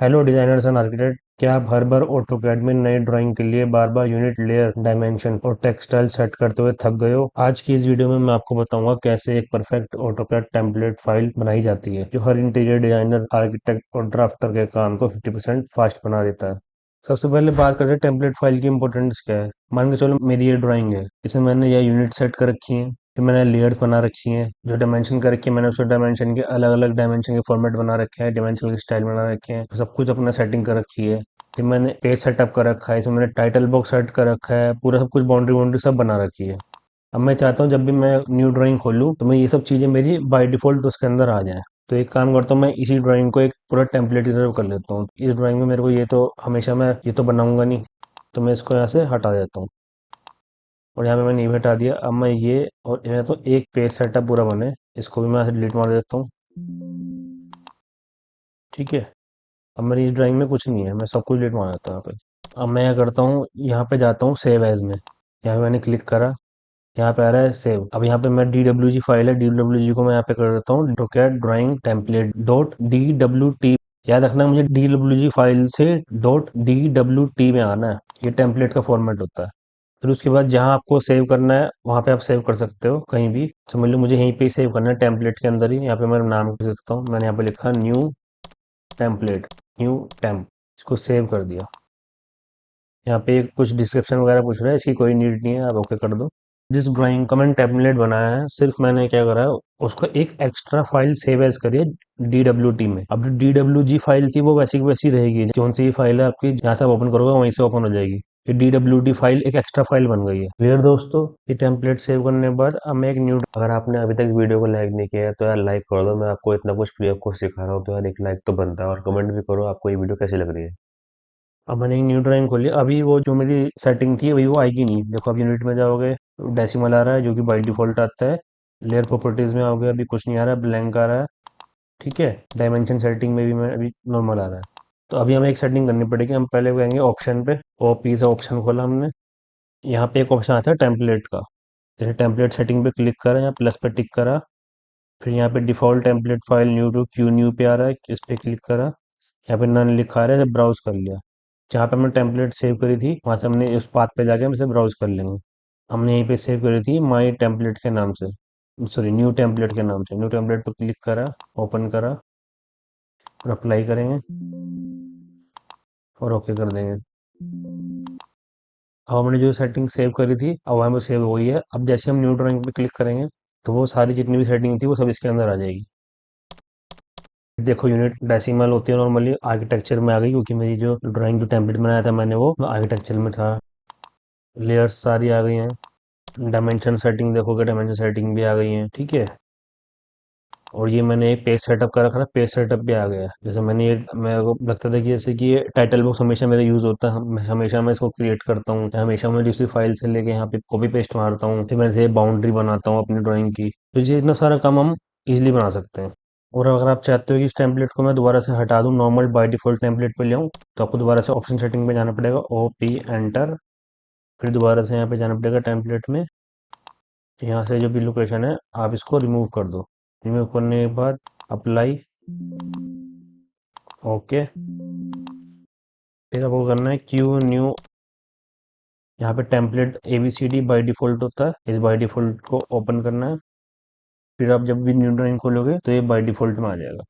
Hello designers and architect, क्या आप हर बार AutoCAD में नई ड्राइंग के लिए बार बार यूनिट, लेयर, डायमेंशन और टेक्सटाइल सेट करते हुए थक गए हो? आज की इस वीडियो में मैं आपको बताऊंगा कैसे एक परफेक्ट ऑटोकैड टेम्पलेट फाइल बनाई जाती है जो हर इंटीरियर डिजाइनर, आर्किटेक्ट और ड्राफ्टर के काम को 50% फास्ट बना देता है। सबसे पहले बात करते हैं टेम्पलेट फाइल की इंपॉर्टेंस क्या है। मान के चलो मेरी ये ड्राइंग है, इसमें मैंने यह यूनिट सेट कर रखी है, फिर मैंने लेयर्स बना रखी हैं, जो डायमेंशन कर रखी है मैंने, उसके डायमेंशन के अलग अलग डायमेंशन के फॉर्मेट बना रखे हैं, डायमेंशन के स्टाइल बना रखे हैं, सब कुछ अपना सेटिंग कर रखी है। फिर मैंने पेज सेटअप कर रखा है, इसमें मैंने टाइटल बॉक्स सेट कर रखा है, पूरा सब कुछ बाउंड्री बाउंड्री सब बना रखी है। अब मैं चाहता हूँ जब भी मैं न्यू ड्राइंग खोलूँ तो मैं ये सब चीज़ें मेरी बाय डिफॉल्ट उसके अंदर आ जाए। तो एक काम करता हूँ, मैं इसी ड्राइंग को एक पूरा टेम्पलेट रिजर्व कर लेता हूँ। इस ड्राइंग में मेरे को ये तो हमेशा मैं ये तो बनाऊंगा नहीं, तो मैं इसको यहाँ से हटा देता हूँ और यहाँ पे मैंने ये भी हटा दिया। अब मैं ये और यहाँ तो एक पेज सेटअप पूरा बने, इसको भी मैं ऐसे डिलीट मार देता हूँ। ठीक है, अब मेरी इस ड्राइंग में कुछ नहीं है, मैं सब कुछ डिलीट मार देता हूँ यहाँ पे। अब मैं क्या करता हूँ, यहाँ पे जाता हूँ सेव एज में, यहाँ पे मैंने क्लिक करा, यहाँ पे आ रहा है सेव। अब यहाँ पे मैं DWG फाइल है, DWG को मैं यहाँ पे कर देता हूँ docket drawing template dot DWT। याद रखना मुझे DWG फाइल से डॉट DWT में आना है, ये टेम्पलेट का फॉर्मेट होता है। फिर उसके बाद जहाँ आपको सेव करना है वहाँ पे आप सेव कर सकते हो कहीं भी। समझ लो मुझे यहीं पे ही सेव करना है टेम्पलेट के अंदर ही। यहाँ पे मैं नाम लिख सकता हूँ, मैंने यहाँ पे लिखा न्यू टेम्पलेट, न्यू टेम्प, इसको सेव कर दिया। यहाँ पे कुछ डिस्क्रिप्शन वगैरह पूछ रहा है, इसकी कोई नीड नहीं है, आप ओके कर दो। जिस ड्राइंग का मैंने टेम्पलेट बनाया है, सिर्फ मैंने क्या करा है, उसको एक एक्स्ट्रा फाइल सेव एज करिए DWT में। अब जो DWG फाइल थी वो वैसी की वैसी रहेगी, कौन सी फाइल है आपकी, जहाँ से आप ओपन करोगे वहीं से ओपन हो जाएगी। ये DWT फाइल एक एक्स्ट्रा फाइल बन गई है। क्लियर दोस्तों? ये टेम्पलेट सेव करने के बाद अब मैं एक न्यू, अगर आपने अभी तक वीडियो को लाइक नहीं किया है तो यार लाइक कर दो। मैं आपको इतना कुछ फ्री ऑफ कॉस्ट सिखा रहा हूँ तो यार एक लाइक तो बनता है, और कमेंट भी करो आपको ये वीडियो कैसी लग रही है। अब मैंने एक न्यू ड्राइंग खोली, अभी वो जो मेरी सेटिंग थी वही वो आएगी नहीं। देखो अब यूनिट में जाओगे, डेसिमल आ रहा है जो कि बाई डिफॉल्ट आता है। लेयर प्रॉपर्टीज में आओगे, अभी कुछ नहीं आ रहा है, ब्लैंक आ रहा है। ठीक है, डायमेंशन सेटिंग में भी मैं अभी नॉर्मल आ रहा है। तो अभी हमें एक सेटिंग करनी पड़ेगी। हम पहले कहेंगे ऑप्शन पे, ओपी से ऑप्शन खोला हमने, यहाँ पे एक ऑप्शन आता है टेम्पलेट का। जैसे टेम्पलेट सेटिंग पे क्लिक करा, यहाँ प्लस पे टिक करा, फिर यहाँ पे default template file new to Q new पे आ रहा है, इस पे क्लिक करा, यहाँ पे नन लिखा आ रहा है, ब्राउज कर लिया। जहाँ पे हमने टेम्पलेट सेव करी थी वहां से हमने उस पाथ पे जाके हम इसे ब्राउज कर लेंगे। हमने यहीं पे सेव करी थी माई टेम्पलेट के नाम से, सॉरी न्यू टेम्पलेट के नाम से। न्यू टेम्पलेट पे क्लिक करा, ओपन करा और अप्लाई करेंगे और ओके कर देंगे। अब हमने जो सेटिंग सेव करी थी अब वहाँ पे सेव हो गई है। अब जैसे हम न्यू ड्राइंग पे क्लिक करेंगे तो वो सारी जितनी भी सेटिंग थी वो सब इसके अंदर आ जाएगी। देखो यूनिट डेसिमल होती है नॉर्मली, आर्किटेक्चर में आ गई क्योंकि मेरी जो ड्राइंग जो टेम्पलेट बनाया था मैंने वो आर्किटेक्चर में था। लेयर्स सारी आ गई हैं, डायमेंशन सेटिंग देखोगे डायमेंशन सेटिंग भी आ गई है। ठीक है, और ये मैंने एक पेज सेटअप कर रखा था, पेज सेटअप भी आ गया है। जैसे मैंने ये, मेरे को लगता था कि जैसे कि ये टाइटल बॉक्स हमेशा मेरा यूज होता है, हमेशा मैं इसको क्रिएट करता हूँ, हमेशा मैं दूसरी फाइल से लेके यहाँ पे कॉपी पेस्ट मारता हूँ, फिर मैं इसे बाउंड्री बनाता हूँ अपनी ड्राइंग की। तो ये इतना सारा काम हम इजिली बना सकते हैं। और अगर आप चाहते हो कि इस टेम्पलेट को मैं दोबारा से हटा दूँ, नॉर्मल बाय डिफॉल्ट टेम्पलेट पे ले आऊँ, तो आपको दोबारा से ऑप्शन सेटिंग पे जाना पड़ेगा, OP एंटर, फिर दोबारा से यहाँ पे जाना पड़ेगा टेम्पलेट में। यहाँ से जो भी लोकेशन है आप इसको रिमूव कर दो। रिमूव करने के बाद अप्लाई, ओके। फिर आपको करना है क्यू न्यू, यहाँ पे टेम्पलेट ABCD बाय डिफॉल्ट होता है, इस बाय डिफॉल्ट को ओपन करना है। फिर आप जब भी न्यू ड्राइंग खोलोगे तो ये बाय डिफॉल्ट में आ जाएगा।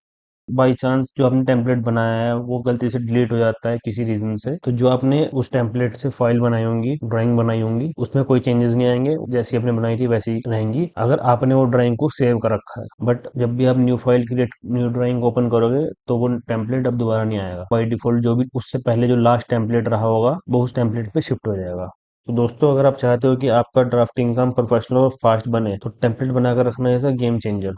बाई चांस जो आपने टेम्पलेट बनाया है वो गलती से डिलीट हो जाता है किसी रीजन से, तो जो आपने उस टेम्पलेट से फाइल बनाई होंगी, ड्राइंग बनाई होंगी, उसमें कोई चेंजेस नहीं आएंगे, जैसी आपने बनाई थी वैसी ही रहेंगी, अगर आपने वो ड्राइंग को सेव कर रखा है। बट जब भी आप new file create, new drawing open करोगे तो वो टेम्पलेट अब दोबारा नहीं आएगा। बाई डिफॉल्ट जो भी उससे पहले जो लास्ट टेम्पलेट रहा होगा वो उस टेम्पलेट पे शिफ्ट हो जाएगा। तो दोस्तों अगर आप चाहते हो कि आपका ड्राफ्टिंग काम प्रोफेशनल और फास्ट बने तो टेम्पलेट बनाकर रखना इज अ गेम चेंजर।